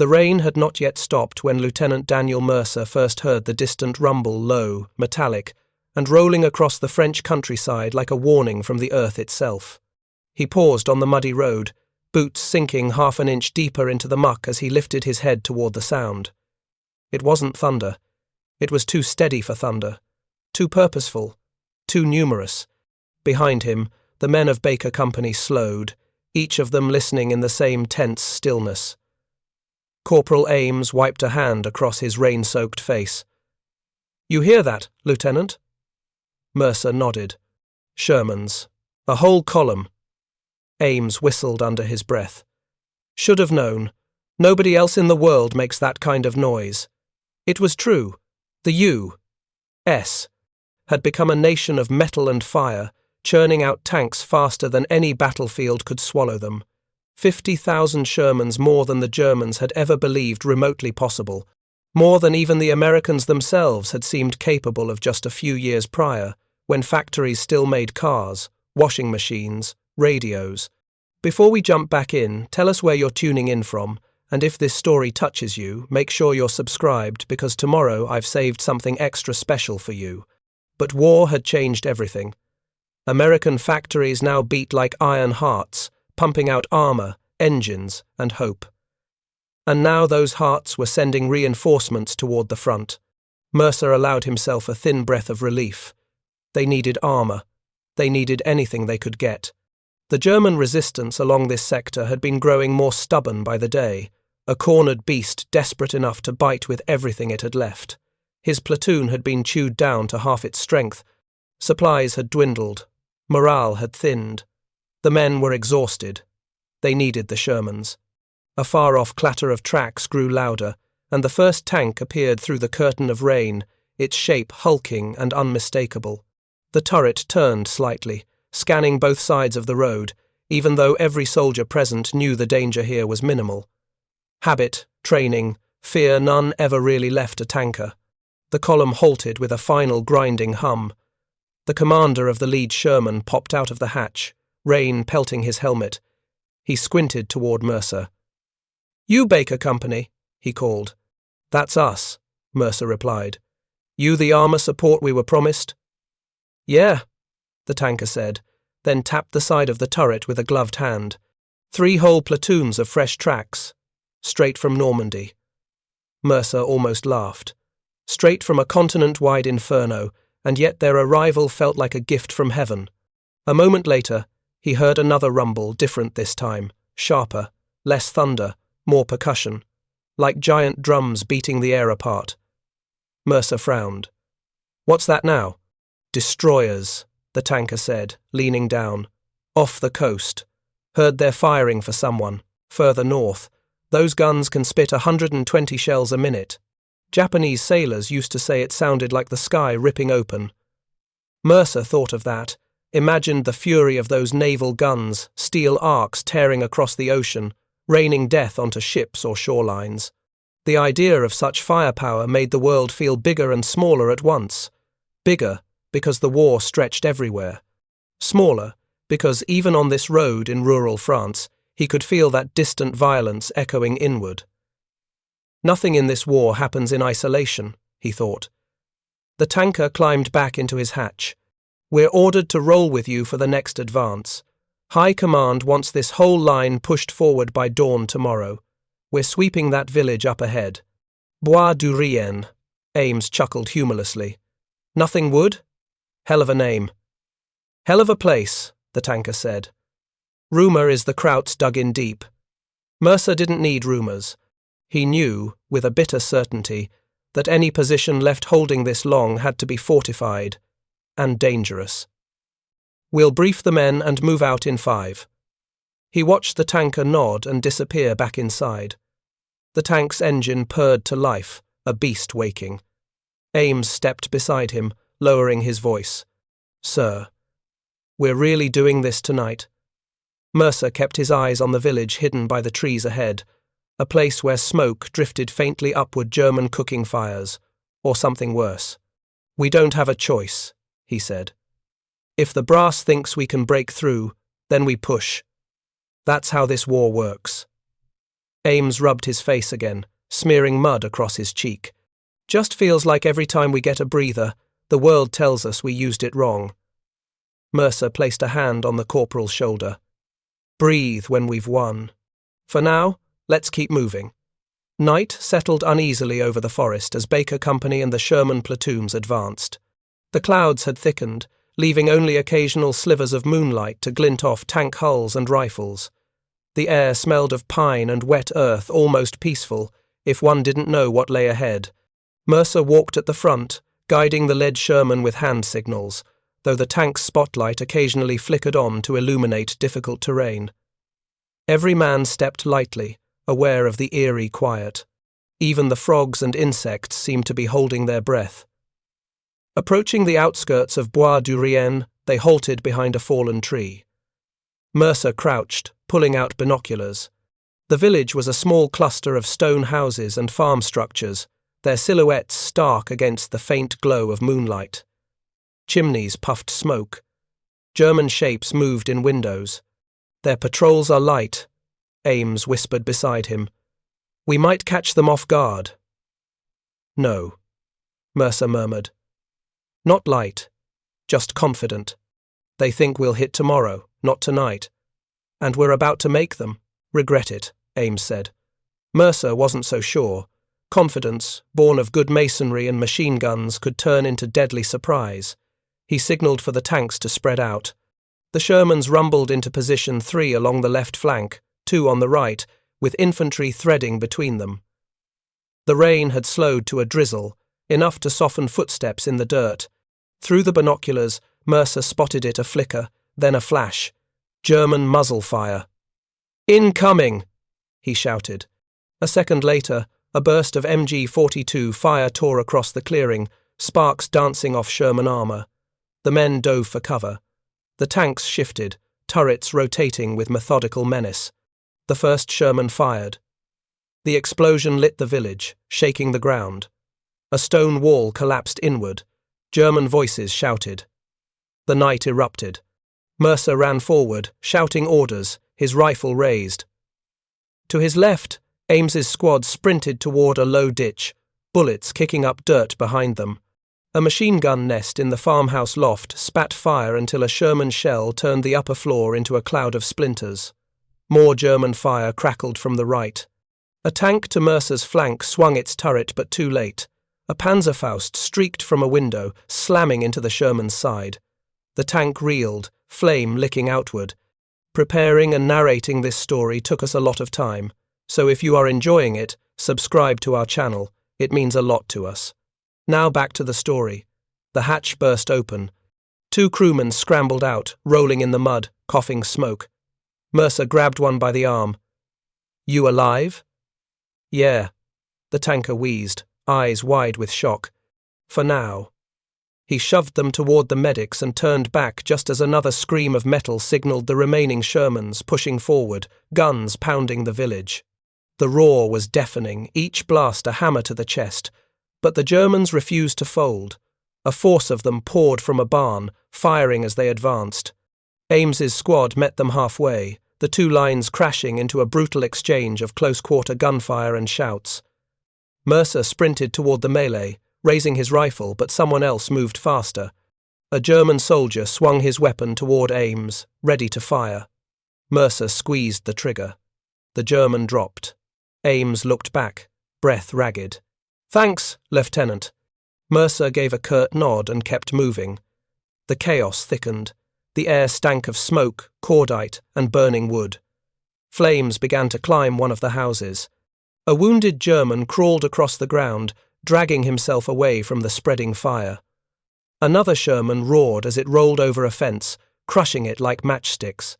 The rain had not yet stopped when Lieutenant Daniel Mercer first heard the distant rumble, low, metallic, and rolling across the French countryside like a warning from the earth itself. He paused on the muddy road, boots sinking half an inch deeper into the muck as he lifted his head toward the sound. It wasn't thunder. It was too steady for thunder, too purposeful, too numerous. Behind him, the men of Baker Company slowed, each of them listening in the same tense stillness. Corporal Ames wiped a hand across his rain-soaked face. "You hear that, Lieutenant?" Mercer nodded. "Sherman's. A whole column." Ames whistled under his breath. "Should have known. Nobody else in the world makes that kind of noise." It was true. The U.S. had become a nation of metal and fire, churning out tanks faster than any battlefield could swallow them. 50,000 Shermans more than the Germans had ever believed remotely possible, more than even the Americans themselves had seemed capable of just a few years prior, when factories still made cars, washing machines, radios. Before we jump back in, tell us where you're tuning in from, and if this story touches you, make sure you're subscribed because tomorrow I've saved something extra special for you. But war had changed everything. American factories now beat like iron hearts, pumping out armor, engines, and hope. And now those hearts were sending reinforcements toward the front. Mercer allowed himself a thin breath of relief. They needed armor. They needed anything they could get. The German resistance along this sector had been growing more stubborn by the day, a cornered beast desperate enough to bite with everything it had left. His platoon had been chewed down to half its strength. Supplies had dwindled. Morale had thinned. The men were exhausted. They needed the Shermans. A far-off clatter of tracks grew louder, and the first tank appeared through the curtain of rain, its shape hulking and unmistakable. The turret turned slightly, scanning both sides of the road, even though every soldier present knew the danger here was minimal. Habit, training, fear none ever really left a tanker. The column halted with a final grinding hum. The commander of the lead Sherman popped out of the hatch, rain pelting his helmet. He squinted toward Mercer. "You, Baker Company," he called. "That's us," Mercer replied. "You the armor support we were promised?" "Yeah," the tanker said, then tapped the side of the turret with a gloved hand. 3 whole platoons of fresh tracks, straight from Normandy. Mercer almost laughed. Straight from a continent-wide inferno, and yet their arrival felt like a gift from heaven. A moment later, he heard another rumble, different this time, sharper, less thunder, more percussion, like giant drums beating the air apart. Mercer frowned. "What's that now?" "Destroyers," the tanker said, leaning down. "Off the coast. Heard they're firing for someone, further north. Those guns can spit 120 shells a minute. Japanese sailors used to say it sounded like the sky ripping open." Mercer thought of that, imagined the fury of those naval guns, steel arcs tearing across the ocean, raining death onto ships or shorelines. The idea of such firepower made the world feel bigger and smaller at once. Bigger, because the war stretched everywhere. Smaller, because even on this road in rural France, he could feel that distant violence echoing inward. Nothing in this war happens in isolation, he thought. The tanker climbed back into his hatch. "We're ordered to roll with you for the next advance. High Command wants this whole line pushed forward by dawn tomorrow. We're sweeping that village up ahead." "Bois du Rien," Ames chuckled humorlessly. "Nothing wood? Hell of a name." "Hell of a place," the tanker said. "Rumor is the Krauts dug in deep." Mercer didn't need rumors. He knew, with a bitter certainty, that any position left holding this long had to be fortified and dangerous. "We'll brief the men and move out in 5. He watched the tanker nod and disappear back inside. The tank's engine purred to life, a beast waking. Ames stepped beside him, lowering his voice. "Sir, we're really doing this tonight?" Mercer kept his eyes on the village hidden by the trees ahead, a place where smoke drifted faintly upward German cooking fires, or something worse. "We don't have a choice," he said. "If the brass thinks we can break through, then we push. That's how this war works." Ames rubbed his face again, smearing mud across his cheek. Just feels like every time we get a breather, the world tells us we used it wrong. Mercer placed a hand on the corporal's shoulder. Breathe when we've won. For now, let's keep moving. Night settled uneasily over the forest as Baker Company and the Sherman platoons advanced. The clouds had thickened, leaving only occasional slivers of moonlight to glint off tank hulls and rifles. The air smelled of pine and wet earth, almost peaceful, if one didn't know what lay ahead. Mercer walked at the front, guiding the lead Sherman with hand signals, though the tank's spotlight occasionally flickered on to illuminate difficult terrain. Every man stepped lightly, aware of the eerie quiet. Even the frogs and insects seemed to be holding their breath. Approaching the outskirts of Bois du Rien, they halted behind a fallen tree. Mercer crouched, pulling out binoculars. The village was a small cluster of stone houses and farm structures, their silhouettes stark against the faint glow of moonlight. Chimneys puffed smoke. German shapes moved in windows. Their patrols are light, Ames whispered beside him. We might catch them off guard. No, Mercer murmured. Not light, just confident. They think we'll hit tomorrow, not tonight. And we're about to make them. Regret it, Ames said. Mercer wasn't so sure. Confidence, born of good masonry and machine guns, could turn into deadly surprise. He signaled for the tanks to spread out. The Shermans rumbled into position 3 along the left flank, 2 on the right, with infantry threading between them. The rain had slowed to a drizzle, enough to soften footsteps in the dirt. Through the binoculars, Mercer spotted it a flicker, then a flash. German muzzle fire. Incoming! He shouted. A second later, a burst of MG-42 fire tore across the clearing, sparks dancing off Sherman armor. The men dove for cover. The tanks shifted, turrets rotating with methodical menace. The first Sherman fired. The explosion lit the village, shaking the ground. A stone wall collapsed inward. German voices shouted. The night erupted. Mercer ran forward, shouting orders, his rifle raised. To his left, Ames's squad sprinted toward a low ditch, bullets kicking up dirt behind them. A machine gun nest in the farmhouse loft spat fire until a Sherman shell turned the upper floor into a cloud of splinters. More German fire crackled from the right. A tank to Mercer's flank swung its turret, but too late. A Panzerfaust streaked from a window, slamming into the Sherman's side. The tank reeled, flame licking outward. Preparing and narrating this story took us a lot of time, so if you are enjoying it, subscribe to our channel. It means a lot to us. Now back to the story. The hatch burst open. 2 crewmen scrambled out, rolling in the mud, coughing smoke. Mercer grabbed one by the arm. You alive? Yeah. The tanker wheezed, eyes wide with shock. For now. He shoved them toward the medics and turned back just as another scream of metal signaled the remaining Shermans pushing forward, guns pounding the village. The roar was deafening, each blast a hammer to the chest. But the Germans refused to fold. A force of them poured from a barn, firing as they advanced. Ames's squad met them halfway, the 2 lines crashing into a brutal exchange of close-quarter gunfire and shouts. Mercer sprinted toward the melee, raising his rifle, but someone else moved faster. A German soldier swung his weapon toward Ames, ready to fire. Mercer squeezed the trigger. The German dropped. Ames looked back, breath ragged. Thanks, Lieutenant. Mercer gave a curt nod and kept moving. The chaos thickened. The air stank of smoke, cordite, and burning wood. Flames began to climb one of the houses. A wounded German crawled across the ground, dragging himself away from the spreading fire. Another Sherman roared as it rolled over a fence, crushing it like matchsticks.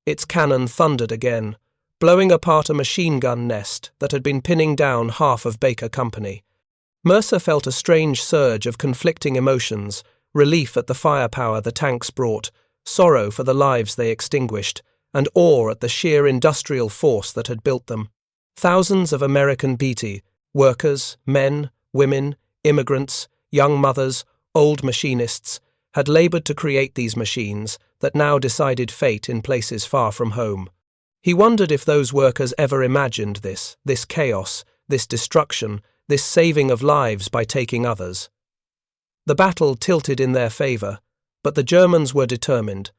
Its cannon thundered again, blowing apart a machine gun nest that had been pinning down half of Baker Company. Mercer felt a strange surge of conflicting emotions, relief at the firepower the tanks brought, sorrow for the lives they extinguished, and awe at the sheer industrial force that had built them. Thousands of American BT, workers, men, women, immigrants, young mothers, old machinists, had labored to create these machines that now decided fate in places far from home. He wondered if those workers ever imagined this chaos, this destruction, this saving of lives by taking others. The battle tilted in their favor, but the Germans were determined.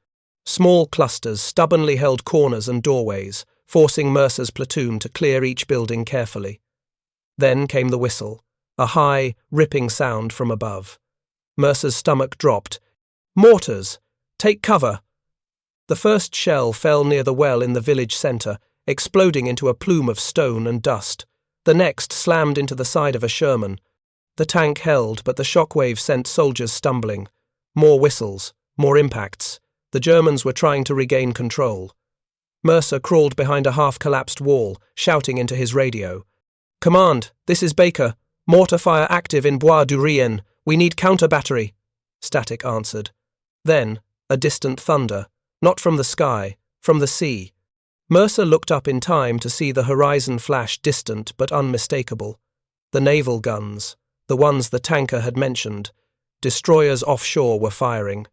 Small clusters stubbornly held corners and doorways, forcing Mercer's platoon to clear each building carefully. Then came the whistle, a high, ripping sound from above. Mercer's stomach dropped. "Mortars! Take cover!" The first shell fell near the well in the village centre, exploding into a plume of stone and dust. The next slammed into the side of a Sherman. The tank held, but the shockwave sent soldiers stumbling. More whistles, more impacts. The Germans were trying to regain control. Mercer crawled behind a half-collapsed wall, shouting into his radio. "Command, this is Baker. Mortar fire active in Bois du Rien. We need counter-battery." Static answered. Then, a distant thunder, not from the sky, from the sea. Mercer looked up in time to see the horizon flash distant but unmistakable. The naval guns, the ones the tanker had mentioned. Destroyers offshore were firing.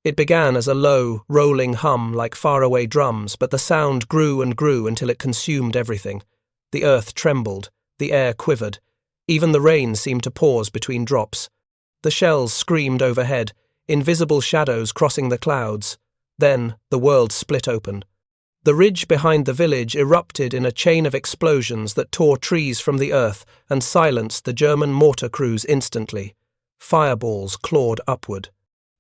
It began as a low, rolling hum like faraway drums, but the sound grew and grew until it consumed everything. The earth trembled, the air quivered. Even the rain seemed to pause between drops. The shells screamed overhead, invisible shadows crossing the clouds. Then the world split open. The ridge behind the village erupted in a chain of explosions that tore trees from the earth and silenced the German mortar crews instantly. Fireballs clawed upward.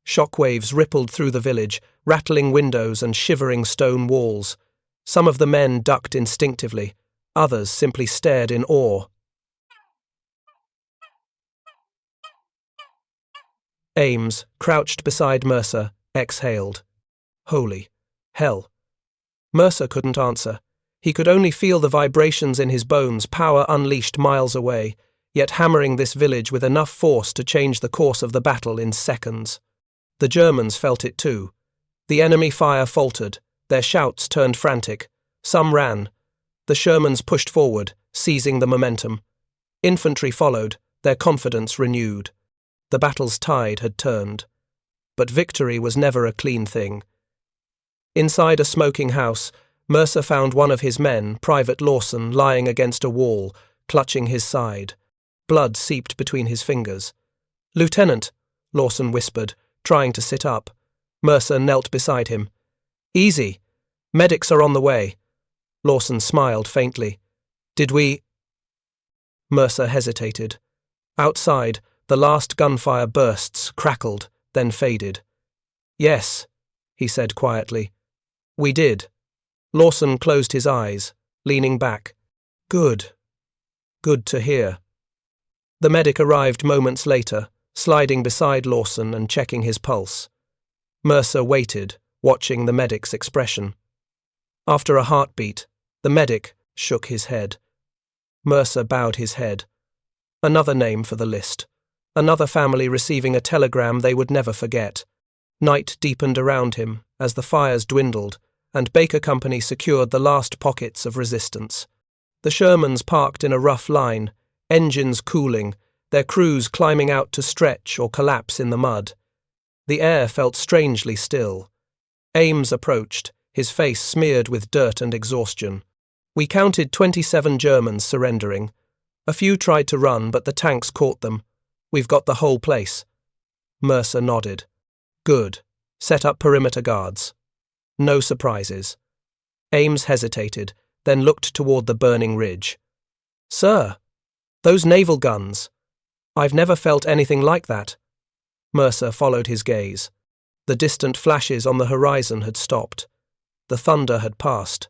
Shockwaves rippled through the village, rattling windows and shivering stone walls. Some of the men ducked instinctively. Others simply stared in awe. Ames, crouched beside Mercer, exhaled. Holy hell. Mercer couldn't answer. He could only feel the vibrations in his bones, power unleashed miles away, yet hammering this village with enough force to change the course of the battle in seconds. The Germans felt it too. The enemy fire faltered. Their shouts turned frantic. Some ran. The Shermans pushed forward, seizing the momentum. Infantry followed, their confidence renewed. The battle's tide had turned. But victory was never a clean thing. Inside a smoking house, Mercer found one of his men, Private Lawson, lying against a wall, clutching his side. Blood seeped between his fingers. "Lieutenant," Lawson whispered, trying to sit up. Mercer knelt beside him. "Easy. Medics are on the way." Lawson smiled faintly. "Did we—" Mercer hesitated. Outside, the last gunfire bursts, crackled, then faded. "Yes," he said quietly. "We did." Lawson closed his eyes, leaning back. "Good. Good to hear." The medic arrived moments later, sliding beside Lawson and checking his pulse. Mercer waited, watching the medic's expression. After a heartbeat, the medic shook his head. Mercer bowed his head. Another name for the list. Another family receiving a telegram they would never forget. Night deepened around him as the fires dwindled, and Baker Company secured the last pockets of resistance. The Shermans parked in a rough line, engines cooling, their crews climbing out to stretch or collapse in the mud. The air felt strangely still. Ames approached, his face smeared with dirt and exhaustion. "We counted 27 Germans surrendering. A few tried to run, but the tanks caught them. We've got the whole place." Mercer nodded. "Good. Set up perimeter guards." No surprises. Ames hesitated, then looked toward the burning ridge. "Sir, those naval guns. I've never felt anything like that." Mercer followed his gaze. The distant flashes on the horizon had stopped. The thunder had passed.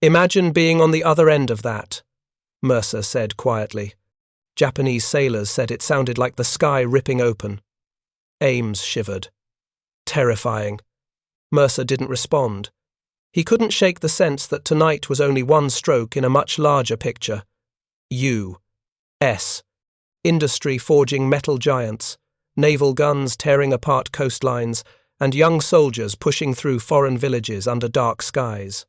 "Imagine being on the other end of that," Mercer said quietly. Japanese sailors said it sounded like the sky ripping open. Ames shivered. Terrifying. Mercer didn't respond. He couldn't shake the sense that tonight was only one stroke in a much larger picture. U.S. Industry forging metal giants, naval guns tearing apart coastlines, and young soldiers pushing through foreign villages under dark skies.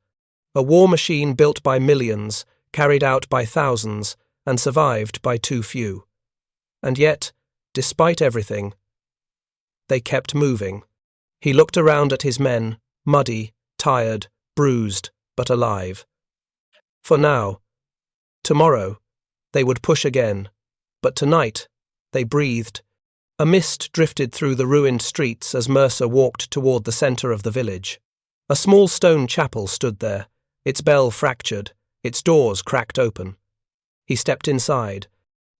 A war machine built by millions, carried out by thousands, and survived by too few. And yet, despite everything, they kept moving. He looked around at his men, muddy, tired, bruised, but alive. For now. Tomorrow, they would push again. But tonight, they breathed. A mist drifted through the ruined streets as Mercer walked toward the center of the village. A small stone chapel stood there, its bell fractured, its doors cracked open. He stepped inside.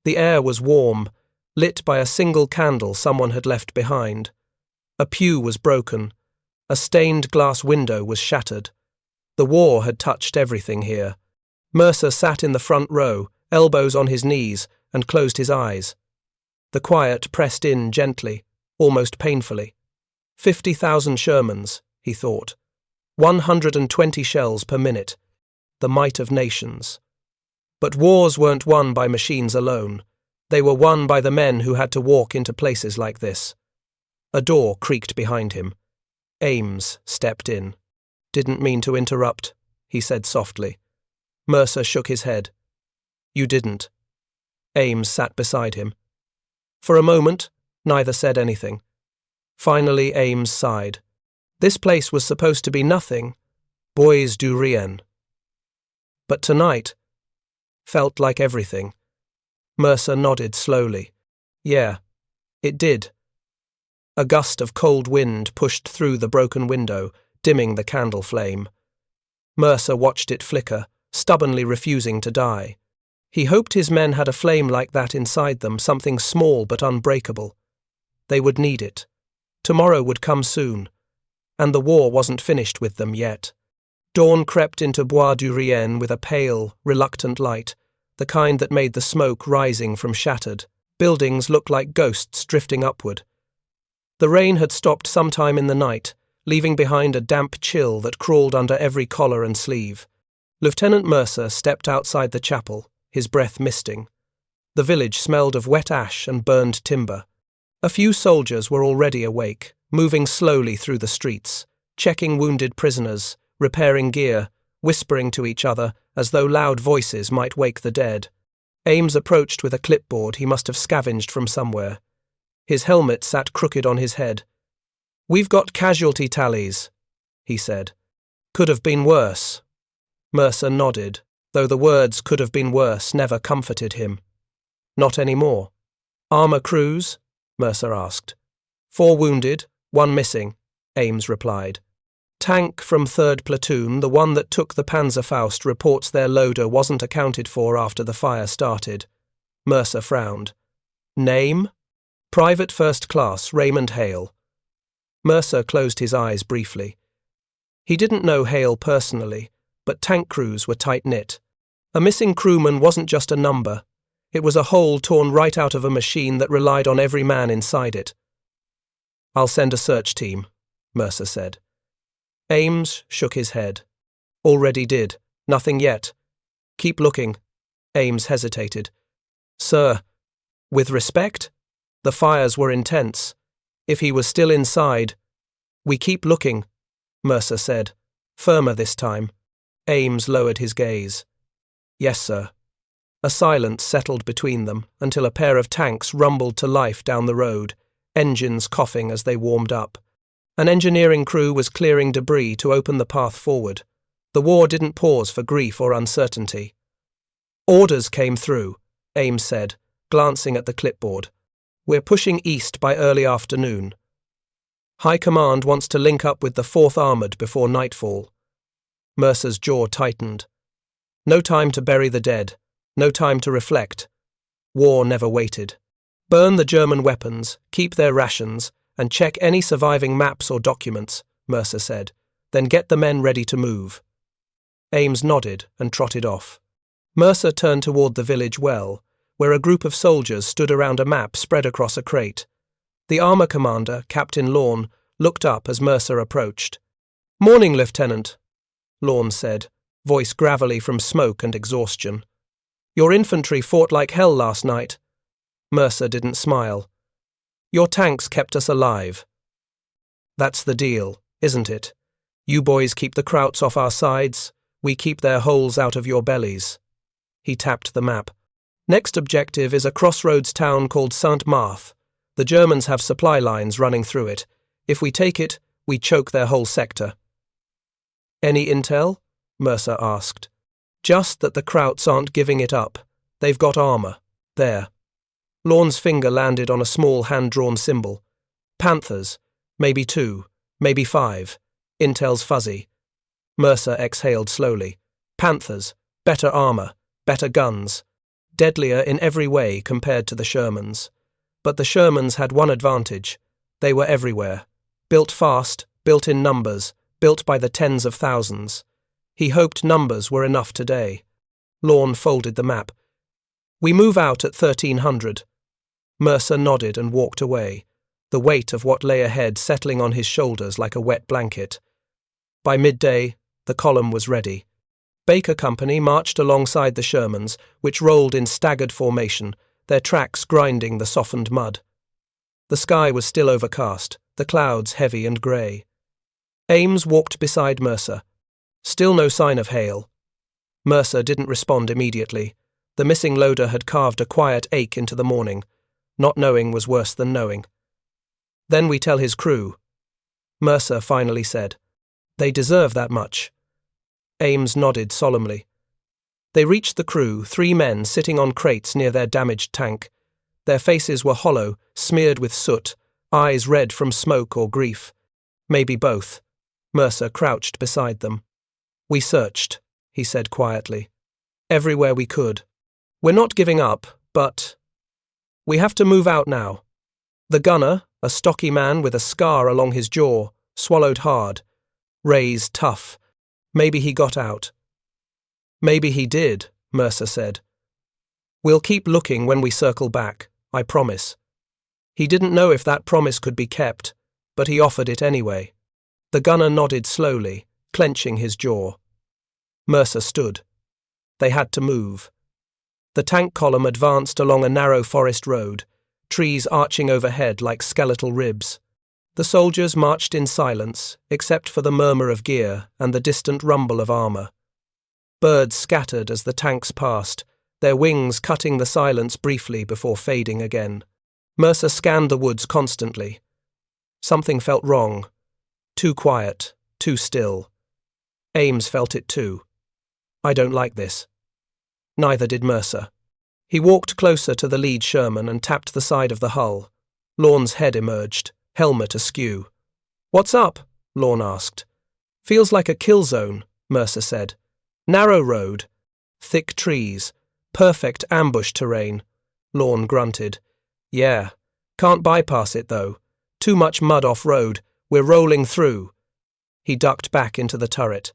The air was warm, lit by a single candle someone had left behind. A pew was broken. A stained glass window was shattered. The war had touched everything here. Mercer sat in the front row, elbows on his knees, and closed his eyes. The quiet pressed in gently, almost painfully. 50,000 Shermans, he thought. 120 shells per minute. The might of nations. But wars weren't won by machines alone. They were won by the men who had to walk into places like this. A door creaked behind him. Ames stepped in. "Didn't mean to interrupt," he said softly. Mercer shook his head. "You didn't." Ames sat beside him. For a moment, neither said anything. Finally, Ames sighed. This place was supposed to be nothing. Bois du Rien. But tonight felt like everything. Mercer nodded slowly. Yeah, it did. A gust of cold wind pushed through the broken window, dimming the candle flame. Mercer watched it flicker, stubbornly refusing to die. He hoped his men had a flame like that inside them, something small but unbreakable. They would need it. Tomorrow would come soon. And the war wasn't finished with them yet. Dawn crept into Bois du Rien with a pale, reluctant light, the kind that made the smoke rising from shattered buildings look like ghosts drifting upward. The rain had stopped sometime in the night, leaving behind a damp chill that crawled under every collar and sleeve. Lieutenant Mercer stepped outside the chapel, his breath misting. The village smelled of wet ash and burned timber. A few soldiers were already awake, moving slowly through the streets, checking wounded prisoners, repairing gear, whispering to each other as though loud voices might wake the dead. Ames approached with a clipboard he must have scavenged from somewhere. His helmet sat crooked on his head. "We've got casualty tallies," he said. "Could have been worse." Mercer nodded, though the words "could have been worse" never comforted him. "Not anymore." "Armor crews?" Mercer asked. "4 wounded, 1 missing," Ames replied. "Tank from 3rd Platoon, the one that took the Panzerfaust, reports their loader wasn't accounted for after the fire started." Mercer frowned. "Name?" "Private First Class, Raymond Hale." Mercer closed his eyes briefly. He didn't know Hale personally, but tank crews were tight-knit. A missing crewman wasn't just a number. It was a hole torn right out of a machine that relied on every man inside it. "I'll send a search team," Mercer said. Ames shook his head. "Already did. Nothing yet." "Keep looking." Ames hesitated. "Sir, with respect?" The fires were intense. If he was still inside— "We keep looking," Mercer said, firmer this time. Ames lowered his gaze. "Yes, sir." A silence settled between them until a pair of tanks rumbled to life down the road, engines coughing as they warmed up. An engineering crew was clearing debris to open the path forward. The war didn't pause for grief or uncertainty. "Orders came through," Ames said, glancing at the clipboard. "We're pushing east by early afternoon. High Command wants to link up with the 4th Armoured before nightfall." Mercer's jaw tightened. No time to bury the dead. No time to reflect. War never waited. "Burn the German weapons, keep their rations, and check any surviving maps or documents," Mercer said. "Then get the men ready to move." Ames nodded and trotted off. Mercer turned toward the village well, where a group of soldiers stood around a map spread across a crate. The armor commander, Captain Lorne, looked up as Mercer approached. "Morning, Lieutenant," Lorne said, voice gravelly from smoke and exhaustion. "Your infantry fought like hell last night." Mercer didn't smile. "Your tanks kept us alive." "That's the deal, isn't it? You boys keep the krauts off our sides, we keep their holes out of your bellies." He tapped the map. "Next objective is a crossroads town called Saint-Marthe. The Germans have supply lines running through it. If we take it, we choke their whole sector." "Any intel?" Mercer asked. Just that the Krauts aren't giving it up. They've got armor. There. Lorne's finger landed on a small hand-drawn symbol. Panthers. Maybe 2. Maybe 5. Intel's fuzzy. Mercer exhaled slowly. Panthers. Better armor. Better guns. Deadlier in every way compared to the Shermans. But the Shermans had one advantage. They were everywhere. Built fast, built in numbers, built by the tens of thousands. He hoped numbers were enough today. Lorne folded the map. We move out at 1300. Mercer nodded and walked away, the weight of what lay ahead settling on his shoulders like a wet blanket. By midday, the column was ready. Baker Company marched alongside the Shermans, which rolled in staggered formation, their tracks grinding the softened mud. The sky was still overcast, the clouds heavy and grey. Ames walked beside Mercer. Still no sign of hail. Mercer didn't respond immediately. The missing loader had carved a quiet ache into the morning. Not knowing was worse than knowing. Then we tell his crew. Mercer finally said. They deserve that much. Ames nodded solemnly. They reached the crew, 3 men sitting on crates near their damaged tank. Their faces were hollow, smeared with soot, eyes red from smoke or grief. Maybe both. Mercer crouched beside them. We searched, he said quietly. Everywhere we could. We're not giving up, but... We have to move out now. The gunner, a stocky man with a scar along his jaw, swallowed hard. Ray's tough. Maybe he got out. Maybe he did, Mercer said. We'll keep looking when we circle back, I promise. He didn't know if that promise could be kept, but he offered it anyway. The gunner nodded slowly, clenching his jaw. Mercer stood. They had to move. The tank column advanced along a narrow forest road, trees arching overhead like skeletal ribs. The soldiers marched in silence, except for the murmur of gear and the distant rumble of armor. Birds scattered as the tanks passed, their wings cutting the silence briefly before fading again. Mercer scanned the woods constantly. Something felt wrong. Too quiet, too still. Ames felt it too. I don't like this. Neither did Mercer. He walked closer to the lead Sherman and tapped the side of the hull. Lorne's head emerged, helmet askew. What's up? Lorne asked. Feels like a kill zone, Mercer said. Narrow road. Thick trees. Perfect ambush terrain. Lorne grunted. Yeah. Can't bypass it, though. Too much mud off-road. We're rolling through. He ducked back into the turret.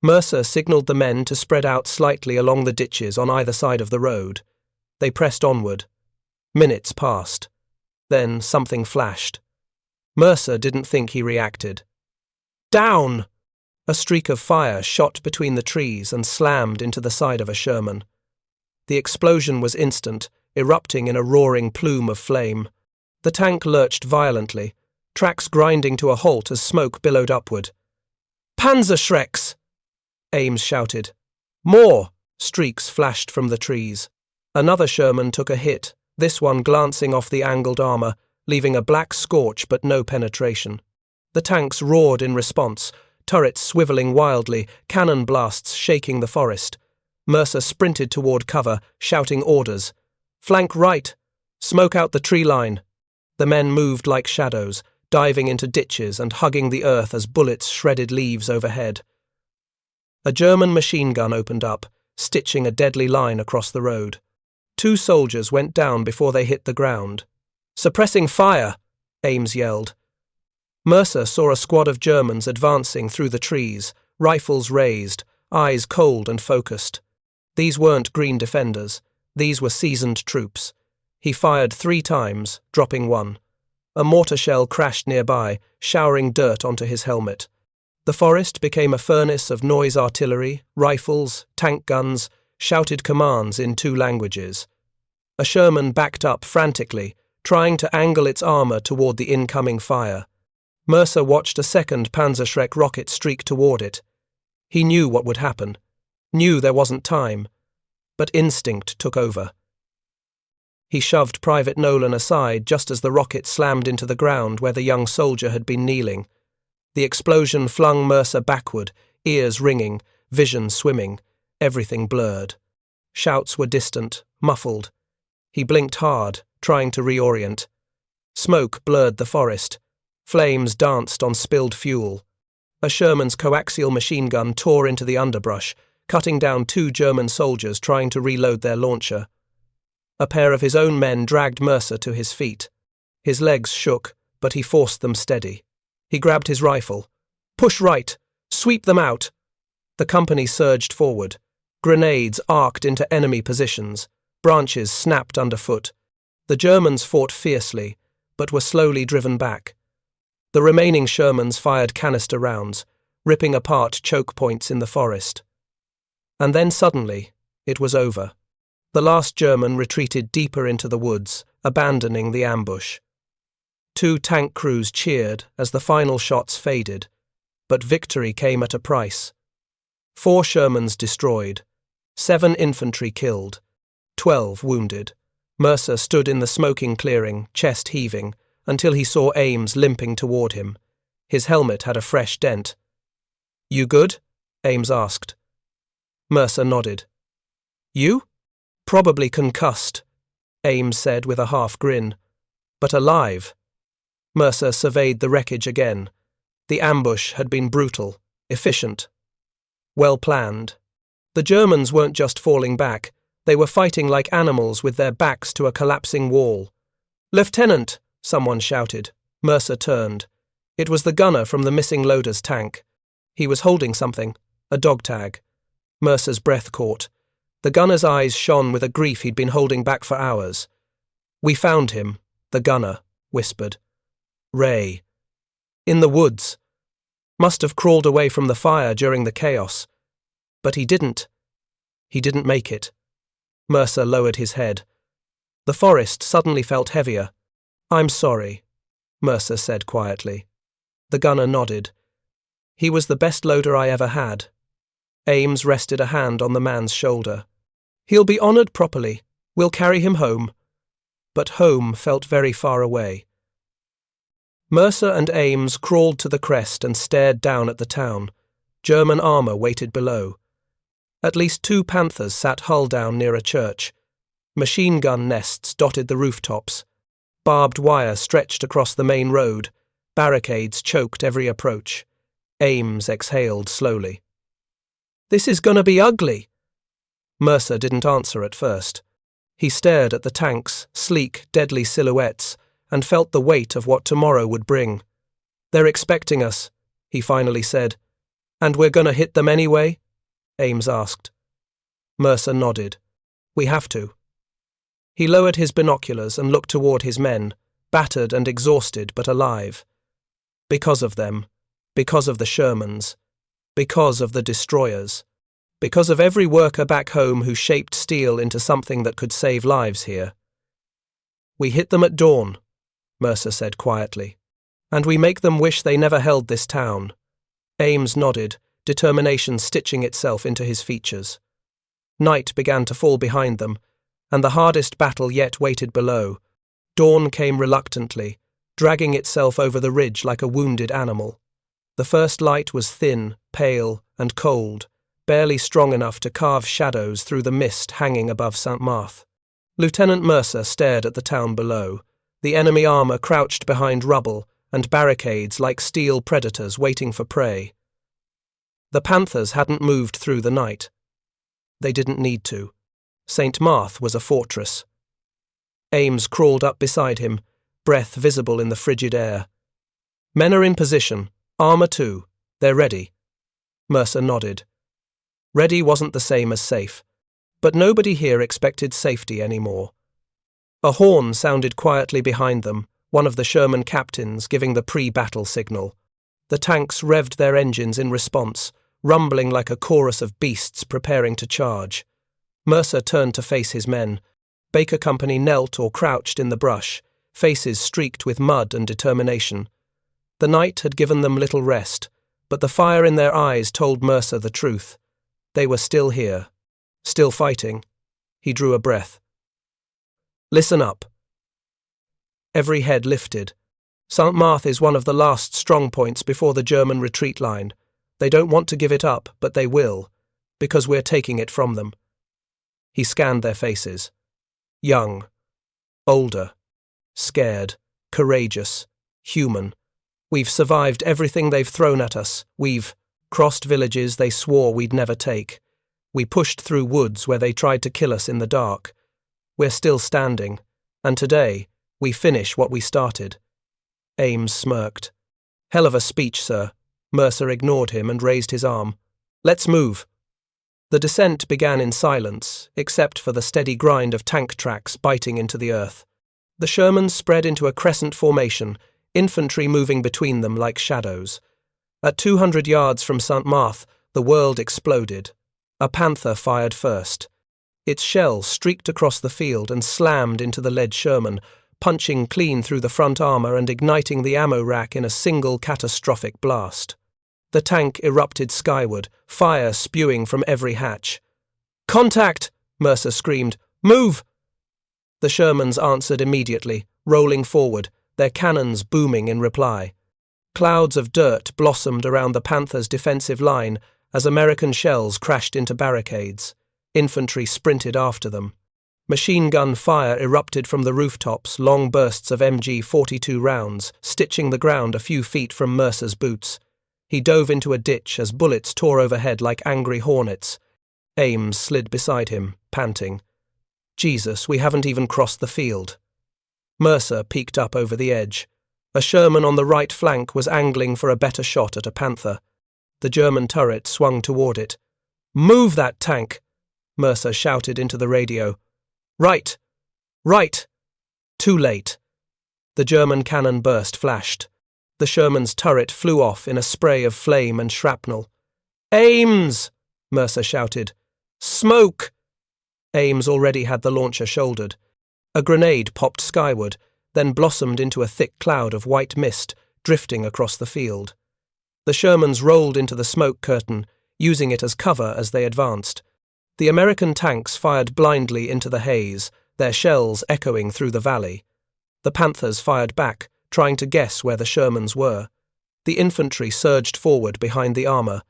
Mercer signalled the men to spread out slightly along the ditches on either side of the road. They pressed onward. Minutes passed. Then something flashed. Mercer didn't think he reacted. Down! A streak of fire shot between the trees and slammed into the side of a Sherman. The explosion was instant, erupting in a roaring plume of flame. The tank lurched violently, tracks grinding to a halt as smoke billowed upward. Panzerschrecks! Ames shouted. More! Streaks flashed from the trees. Another Sherman took a hit, this one glancing off the angled armor, leaving a black scorch but no penetration. The tanks roared in response, turrets swiveling wildly, cannon blasts shaking the forest. Mercer sprinted toward cover, shouting orders. Flank right! Smoke out the tree line! The men moved like shadows, diving into ditches and hugging the earth as bullets shredded leaves overhead. A German machine gun opened up, stitching a deadly line across the road. 2 soldiers went down before they hit the ground. Suppressing fire! Ames yelled. Mercer saw a squad of Germans advancing through the trees, rifles raised, eyes cold and focused. These weren't green defenders. These were seasoned troops. He fired 3 times, dropping 1. A mortar shell crashed nearby, showering dirt onto his helmet. The forest became a furnace of noise artillery, rifles, tank guns, shouted commands in 2 languages. A Sherman backed up frantically, trying to angle its armor toward the incoming fire. Mercer watched a second Panzerschreck rocket streak toward it. He knew what would happen, knew there wasn't time, but instinct took over. He shoved Private Nolan aside just as the rocket slammed into the ground where the young soldier had been kneeling. The explosion flung Mercer backward, ears ringing, vision swimming, everything blurred. Shouts were distant, muffled. He blinked hard, trying to reorient. Smoke blurred the forest. Flames danced on spilled fuel. A Sherman's coaxial machine gun tore into the underbrush, cutting down 2 German soldiers trying to reload their launcher. A pair of his own men dragged Mercer to his feet. His legs shook, but he forced them steady. He grabbed his rifle. "Push right! Sweep them out!" The company surged forward. Grenades arced into enemy positions. Branches snapped underfoot. The Germans fought fiercely, but were slowly driven back. The remaining Shermans fired canister rounds, ripping apart choke points in the forest. And then suddenly, it was over. The last German retreated deeper into the woods, abandoning the ambush. 2 tank crews cheered as the final shots faded, but victory came at a price. 4 Shermans destroyed, 7 infantry killed, 12 wounded. Mercer stood in the smoking clearing, chest heaving, until he saw Ames limping toward him. His helmet had a fresh dent. "You good?" Ames asked. Mercer nodded. "You?" "Probably concussed," Ames said with a half grin. "But alive." Mercer surveyed the wreckage again. The ambush had been brutal, efficient, well planned. The Germans weren't just falling back, they were fighting like animals with their backs to a collapsing wall. "Lieutenant!" someone shouted. Mercer turned. It was the gunner from the missing loader's tank. He was holding something, a dog tag. Mercer's breath caught. The gunner's eyes shone with a grief he'd been holding back for hours. "We found him," the gunner whispered. "Ray. In the woods. Must have crawled away from the fire during the chaos. But he didn't. He didn't make it." Mercer lowered his head. The forest suddenly felt heavier. "I'm sorry," Mercer said quietly. The gunner nodded. "He was the best loader I ever had." Ames rested a hand on the man's shoulder. "He'll be honoured properly. We'll carry him home." But home felt very far away. Mercer and Ames crawled to the crest and stared down at the town. German armour waited below. At least 2 Panthers sat hull down near a church. Machine gun nests dotted the rooftops. Barbed wire stretched across the main road. Barricades choked every approach. Ames exhaled slowly. "This is gonna be ugly." Mercer didn't answer at first. He stared at the tanks, sleek, deadly silhouettes, and felt the weight of what tomorrow would bring. "They're expecting us," he finally said. "And we're gonna hit them anyway?" Ames asked. Mercer nodded. "We have to." He lowered his binoculars and looked toward his men, battered and exhausted but alive. Because of them, because of the Shermans, because of the destroyers, because of every worker back home who shaped steel into something that could save lives here. "We hit them at dawn," Mercer said quietly, "and we make them wish they never held this town." Ames nodded, determination stitching itself into his features. Night began to fall behind them, and the hardest battle yet waited below. Dawn came reluctantly, dragging itself over the ridge like a wounded animal. The first light was thin, pale, and cold, barely strong enough to carve shadows through the mist hanging above St. Marthe. Lieutenant Mercer stared at the town below. The enemy armour crouched behind rubble and barricades like steel predators waiting for prey. The Panthers hadn't moved through the night. They didn't need to. St. Marthe was a fortress. Ames crawled up beside him, breath visible in the frigid air. "Men are in position. Armour too. They're ready." Mercer nodded. Ready wasn't the same as safe, but nobody here expected safety anymore. A horn sounded quietly behind them, one of the Sherman captains giving the pre-battle signal. The tanks revved their engines in response, rumbling like a chorus of beasts preparing to charge. Mercer turned to face his men. Baker Company knelt or crouched in the brush, faces streaked with mud and determination. The night had given them little rest, but the fire in their eyes told Mercer the truth. They were still here, still fighting. He drew a breath. "Listen up." Every head lifted. St. Marthe is one of the last strong points before the German retreat line. They don't want to give it up, but they will. Because we're taking it from them. He scanned their faces. Young, older, scared, courageous, human. We've survived everything they've thrown at us. We've crossed villages they swore we'd never take. We pushed through woods where they tried to kill us in the dark. We're still standing, and today we finish what we started. Ames smirked. Hell of a speech, sir. Mercer ignored him and raised his arm. Let's move. The descent began in silence, except for the steady grind of tank tracks biting into the earth. The Shermans spread into a crescent formation, infantry moving between them like shadows. At 200 yards from St. Marthe, the world exploded. A panther fired first. Its shell streaked across the field and slammed into the lead Sherman, punching clean through the front armour and igniting the ammo rack in a single catastrophic blast. The tank erupted skyward, fire spewing from every hatch. "Contact!" Mercer screamed. "Move!" The Shermans answered immediately, rolling forward, their cannons booming in reply. Clouds of dirt blossomed around the Panther's defensive line as American shells crashed into barricades. Infantry sprinted after them. Machine gun fire erupted from the rooftops, long bursts of MG-42 rounds, stitching the ground a few feet from Mercer's boots. He dove into a ditch as bullets tore overhead like angry hornets. Ames slid beside him, panting. Jesus, we haven't even crossed the field. Mercer peeked up over the edge. A Sherman on the right flank was angling for a better shot at a Panther. The German turret swung toward it. "Move that tank!" Mercer shouted into the radio. "Right! Right!" Too late. The German cannon burst flashed. The Sherman's turret flew off in a spray of flame and shrapnel. "Ames!" Mercer shouted. "Smoke!" Ames already had the launcher shouldered. A grenade popped skyward, then blossomed into a thick cloud of white mist, drifting across the field. The Shermans rolled into the smoke curtain, using it as cover as they advanced. The American tanks fired blindly into the haze, their shells echoing through the valley. The Panthers fired back, trying to guess where the Shermans were. The infantry surged forward behind the armour.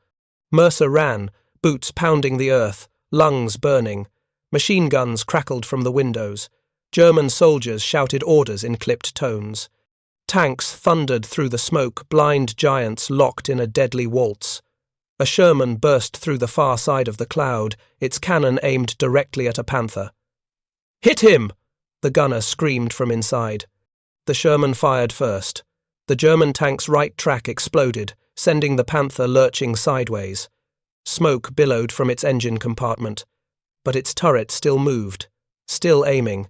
Mercer ran, boots pounding the earth, lungs burning. Machine guns crackled from the windows. German soldiers shouted orders in clipped tones. Tanks thundered through the smoke, blind giants locked in a deadly waltz. A Sherman burst through the far side of the cloud, its cannon aimed directly at a Panther. "Hit him!" the gunner screamed from inside. The Sherman fired first. The German tank's right track exploded, sending the Panther lurching sideways. Smoke billowed from its engine compartment, but its turret still moved, still aiming.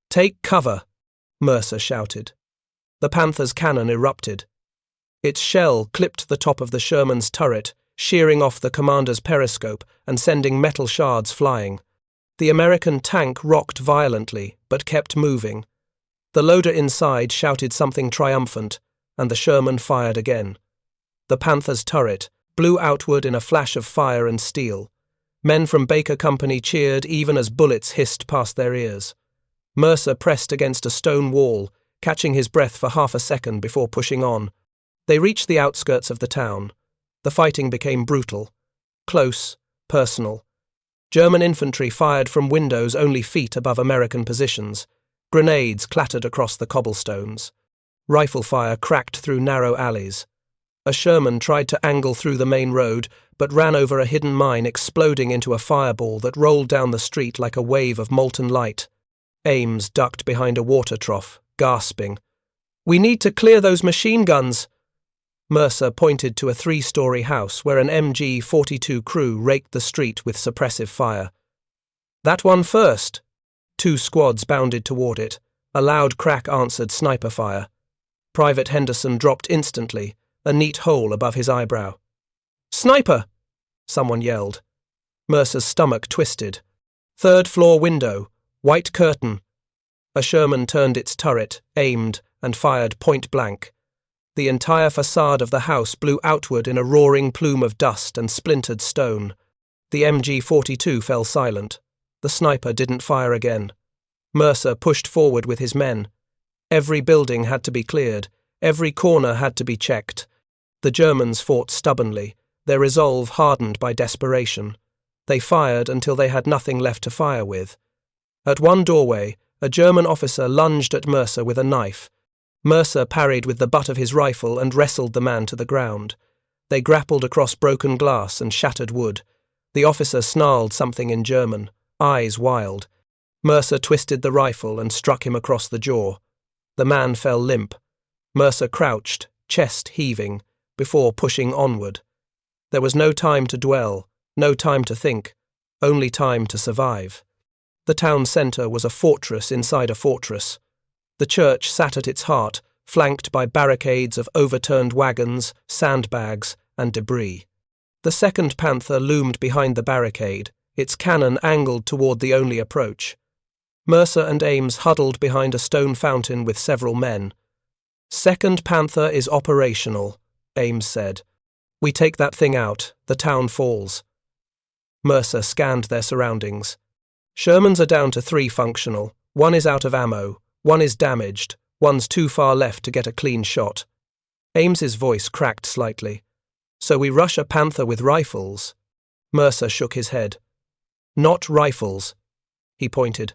"Take cover!" Mercer shouted. The Panther's cannon erupted. Its shell clipped the top of the Sherman's turret, shearing off the commander's periscope and sending metal shards flying. The American tank rocked violently, but kept moving. The loader inside shouted something triumphant, and the Sherman fired again. The Panther's turret blew outward in a flash of fire and steel. Men from Baker Company cheered even as bullets hissed past their ears. Mercer pressed against a stone wall, catching his breath for half a second before pushing on. They reached the outskirts of the town. The fighting became brutal, close, personal. German infantry fired from windows only feet above American positions. Grenades clattered across the cobblestones. Rifle fire cracked through narrow alleys. A Sherman tried to angle through the main road, but ran over a hidden mine, exploding into a fireball that rolled down the street like a wave of molten light. Ames ducked behind a water trough, gasping. "We need to clear those machine guns!" Mercer pointed to a 3-story house where an MG-42 crew raked the street with suppressive fire. "That one first!" 2 squads bounded toward it. A loud crack answered sniper fire. Private Henderson dropped instantly, a neat hole above his eyebrow. "Sniper!" someone yelled. Mercer's stomach twisted. 3rd floor window, white curtain. A Sherman turned its turret, aimed, and fired point blank. The entire facade of the house blew outward in a roaring plume of dust and splintered stone. The MG-42 fell silent. The sniper didn't fire again. Mercer pushed forward with his men. Every building had to be cleared. Every corner had to be checked. The Germans fought stubbornly, their resolve hardened by desperation. They fired until they had nothing left to fire with. At one doorway, a German officer lunged at Mercer with a knife. Mercer parried with the butt of his rifle and wrestled the man to the ground. They grappled across broken glass and shattered wood. The officer snarled something in German, eyes wild. Mercer twisted the rifle and struck him across the jaw. The man fell limp. Mercer crouched, chest heaving, before pushing onward. There was no time to dwell, no time to think, only time to survive. The town centre was a fortress inside a fortress. The church sat at its heart, flanked by barricades of overturned wagons, sandbags, and debris. The second Panther loomed behind the barricade, its cannon angled toward the only approach. Mercer and Ames huddled behind a stone fountain with several men. "Second Panther is operational," Ames said. "We take that thing out, the town falls." Mercer scanned their surroundings. Shermans are down to 3 functional. One is out of ammo, one is damaged, one's too far left to get a clean shot. Ames's voice cracked slightly. "So we rush a Panther with rifles?" Mercer shook his head. "Not rifles." He pointed.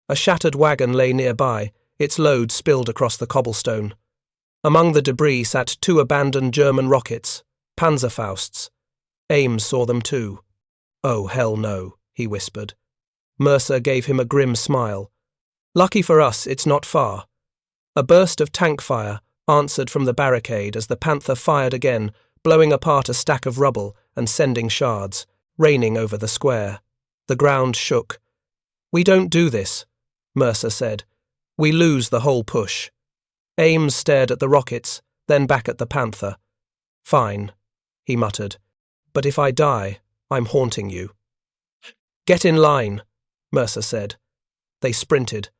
A shattered wagon lay nearby, its load spilled across the cobblestone. Among the debris sat 2 abandoned German rockets, Panzerfausts. Ames saw them too. "Oh, hell no," he whispered. Mercer gave him a grim smile. "Lucky for us, it's not far." A burst of tank fire answered from the barricade as the Panther fired again, blowing apart a stack of rubble and sending shards, raining over the square. The ground shook. "We don't do this," Mercer said. "We lose the whole push." Ames stared at the rockets, then back at the Panther. "Fine," he muttered. "But if I die, I'm haunting you." "Get in line," Mercer said. They sprinted.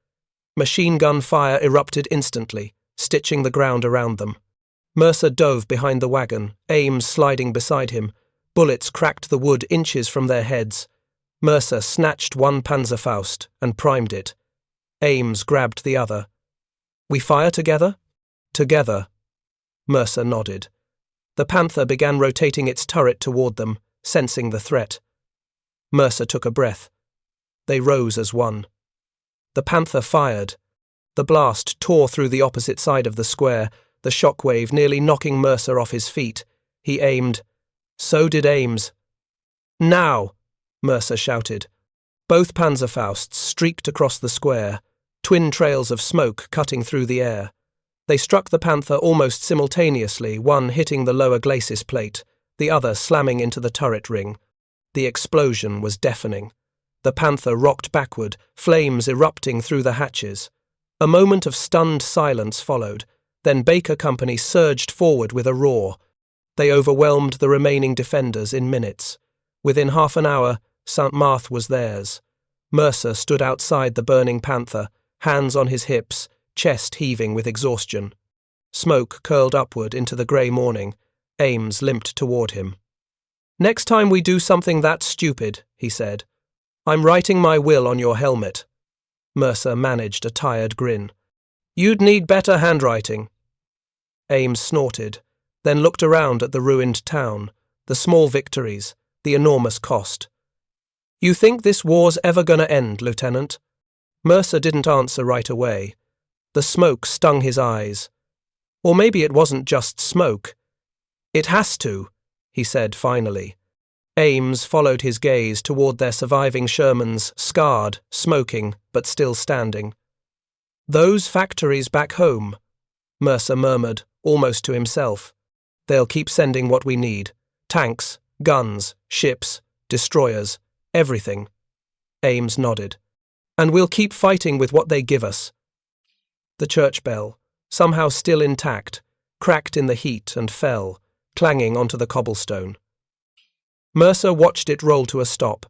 Machine gun fire erupted instantly, stitching the ground around them. Mercer dove behind the wagon, Ames sliding beside him. Bullets cracked the wood inches from their heads. Mercer snatched one Panzerfaust and primed it. Ames grabbed the other. "We fire together?" "Together." Mercer nodded. The Panther began rotating its turret toward them, sensing the threat. Mercer took a breath. They rose as one. The Panther fired. The blast tore through the opposite side of the square, the shockwave nearly knocking Mercer off his feet. He aimed. So did Ames. "Now!" Mercer shouted. Both Panzerfausts streaked across the square, twin trails of smoke cutting through the air. They struck the Panther almost simultaneously, one hitting the lower glacis plate, the other slamming into the turret ring. The explosion was deafening. The Panther rocked backward, flames erupting through the hatches. A moment of stunned silence followed, then Baker Company surged forward with a roar. They overwhelmed the remaining defenders in minutes. Within half an hour, St. Marthe was theirs. Mercer stood outside the burning Panther, hands on his hips, chest heaving with exhaustion. Smoke curled upward into the grey morning. Ames limped toward him. "Next time we do something that stupid," he said, "I'm writing my will on your helmet." Mercer managed a tired grin. "You'd need better handwriting." Ames snorted, then looked around at the ruined town, the small victories, the enormous cost. "You think this war's ever gonna end, Lieutenant?" Mercer didn't answer right away. The smoke stung his eyes. Or maybe it wasn't just smoke. "It has to," he said finally. Ames followed his gaze toward their surviving Shermans, scarred, smoking, but still standing. "Those factories back home," Mercer murmured, almost to himself. "They'll keep sending what we need. Tanks, guns, ships, destroyers, everything." Ames nodded. "And we'll keep fighting with what they give us." The church bell, somehow still intact, cracked in the heat and fell, clanging onto the cobblestone. Mercer watched it roll to a stop.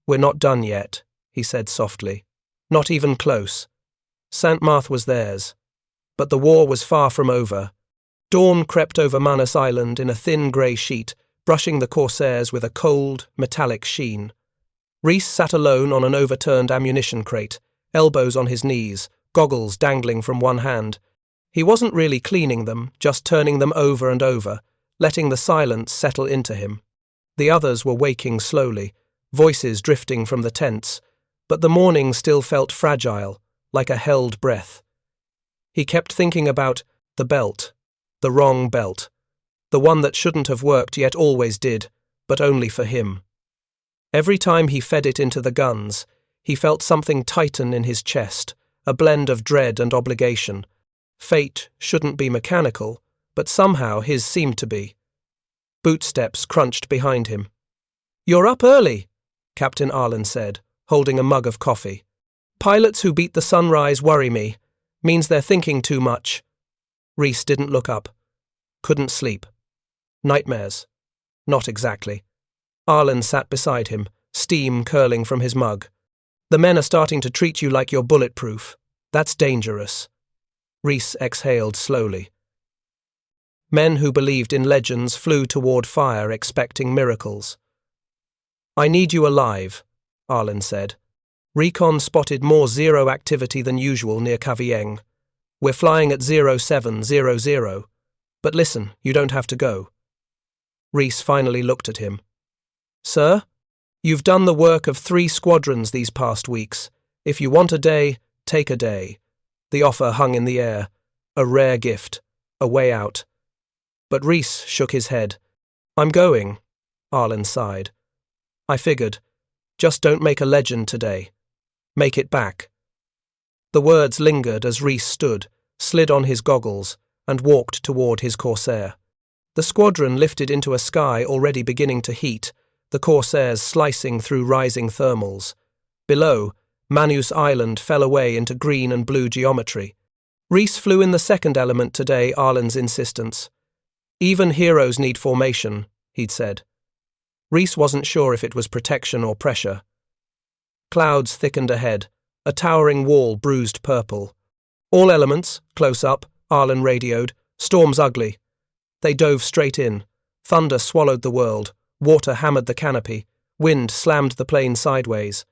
"We're not done yet," he said softly. "Not even close." St. Marthe was theirs. But the war was far from over. Dawn crept over Manus Island in a thin grey sheet, brushing the corsairs with a cold, metallic sheen. Reese sat alone on an overturned ammunition crate, elbows on his knees, goggles dangling from one hand. He wasn't really cleaning them, just turning them over and over, letting the silence settle into him. The others were waking slowly, voices drifting from the tents, but the morning still felt fragile, like a held breath. He kept thinking about the belt, the wrong belt, the one that shouldn't have worked yet always did, but only for him. Every time he fed it into the guns, he felt something tighten in his chest, a blend of dread and obligation. Fate shouldn't be mechanical, but somehow his seemed to be. Bootsteps crunched behind him. "You're up early," Captain Arlen said, holding a mug of coffee. "Pilots who beat the sunrise worry me. Means they're thinking too much." Reese didn't look up. Couldn't sleep. Nightmares? Not exactly. Arlen sat beside him, steam curling from his mug. "The men are starting to treat you like you're bulletproof. That's dangerous." Reese exhaled slowly. Men who believed in legends flew toward fire expecting miracles. "I need you alive," Arlen said. "Recon spotted more Zero activity than usual near Kavieng. We're flying at 0700. But listen, you don't have to go." Reese finally looked at him. "Sir, you've done the work of 3 squadrons these past weeks. If you want a day, take a day." The offer hung in the air. A rare gift. A way out. But Reese shook his head. "I'm going," Arlen sighed. "I figured. Just don't make a legend today. Make it back." The words lingered as Reese stood, slid on his goggles, and walked toward his Corsair. The squadron lifted into a sky already beginning to heat, the Corsairs slicing through rising thermals. Below, Manus Island fell away into green and blue geometry. Reese flew in the second element today, Arlen's insistence. "Even heroes need formation," he'd said. Reese wasn't sure if it was protection or pressure. Clouds thickened ahead, a towering wall bruised purple. "All elements, close up," Arlen radioed. "Storm's ugly." They dove straight in. Thunder swallowed the world, water hammered the canopy, wind slammed the plane sideways.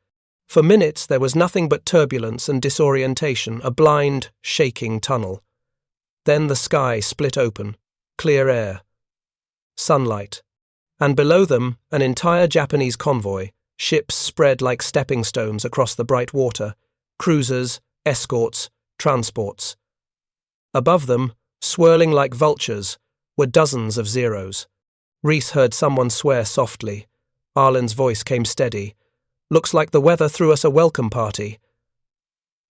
For minutes there was nothing but turbulence and disorientation, a blind, shaking tunnel. Then the sky split open, clear air. Sunlight. And below them, an entire Japanese convoy, ships spread like stepping stones across the bright water, cruisers, escorts, transports. Above them, swirling like vultures, were dozens of Zeros. Reese heard someone swear softly. Arlen's voice came steady. "Looks like the weather threw us a welcome party."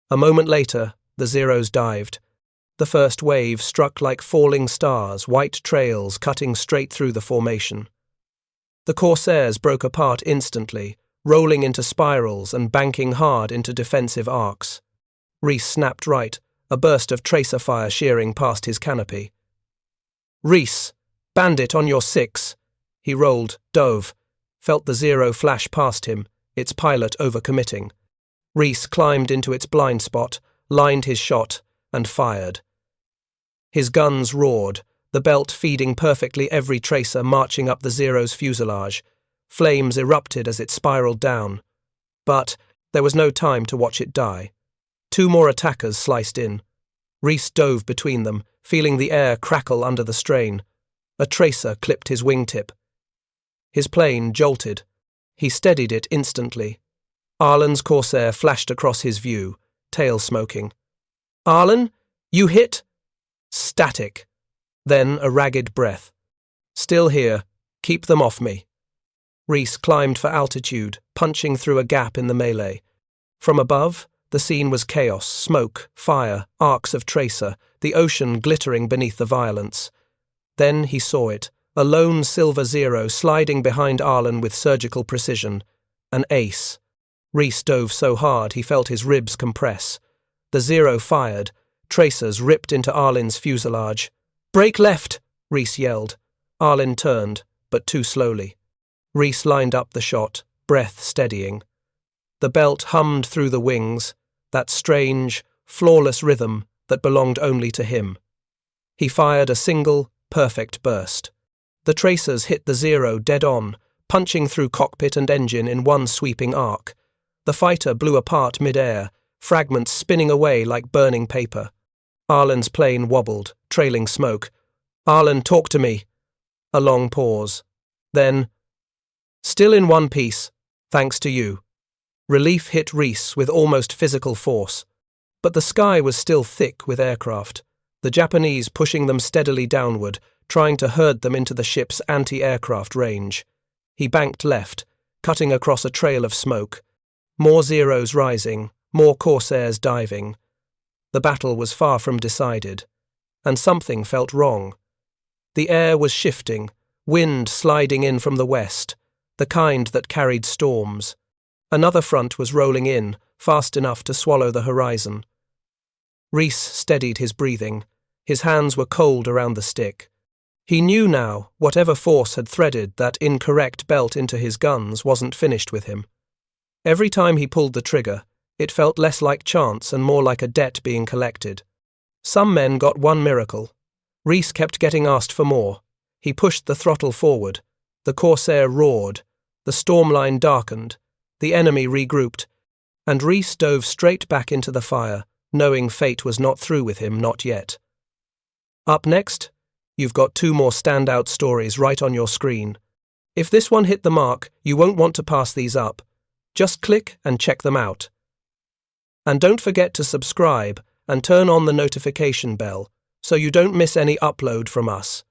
A moment later, the Zeros dived. The first wave struck like falling stars, white trails cutting straight through the formation. The Corsairs broke apart instantly, rolling into spirals and banking hard into defensive arcs. Reese snapped right, a burst of tracer fire shearing past his canopy. "Reese, bandit on your 6. He rolled, dove, felt the Zero flash past him, its pilot overcommitting. Reese climbed into its blind spot, lined his shot, and fired. His guns roared, the belt feeding perfectly every tracer marching up the Zero's fuselage. Flames erupted as it spiraled down. But there was no time to watch it die. 2 more attackers sliced in. Reese dove between them, feeling the air crackle under the strain. A tracer clipped his wingtip. His plane jolted. He steadied it instantly. Arlen's Corsair flashed across his view, tail smoking. "Arlen, you hit?" Static. Then a ragged breath. "Still here. Keep them off me." Reese climbed for altitude, punching through a gap in the melee. From above, the scene was chaos, smoke, fire, arcs of tracer, the ocean glittering beneath the violence. Then he saw it, a lone silver Zero sliding behind Arlen with surgical precision. An ace. Reese dove so hard he felt his ribs compress. The Zero fired. Tracers ripped into Arlen's fuselage. "Brake left!" Reese yelled. Arlen turned, but too slowly. Reese lined up the shot, breath steadying. The belt hummed through the wings, that strange, flawless rhythm that belonged only to him. He fired a single, perfect burst. The tracers hit the Zero dead on, punching through cockpit and engine in one sweeping arc. The fighter blew apart mid-air, fragments spinning away like burning paper. Arlen's plane wobbled, trailing smoke. "Arlen, talk to me." A long pause. Then, "Still in one piece. Thanks to you. Relief hit Reese with almost physical force. But the sky was still thick with aircraft, the Japanese pushing them steadily downward, trying to herd them into the ship's anti-aircraft range. He banked left, cutting across a trail of smoke. More Zeros rising, more Corsairs diving. The battle was far from decided, and something felt wrong. The air was shifting, wind sliding in from the west, the kind that carried storms. Another front was rolling in, fast enough to swallow the horizon. Reese steadied his breathing. His hands were cold around the stick. He knew now whatever force had threaded that incorrect belt into his guns wasn't finished with him. Every time he pulled the trigger, it felt less like chance and more like a debt being collected. Some men got one miracle. Reese kept getting asked for more. He pushed the throttle forward. The Corsair roared. The storm line darkened. The enemy regrouped. And Reese dove straight back into the fire, knowing fate was not through with him, not yet. Up next, you've got 2 more standout stories right on your screen. If this one hit the mark, you won't want to pass these up. Just click and check them out. And don't forget to subscribe and turn on the notification bell so you don't miss any upload from us.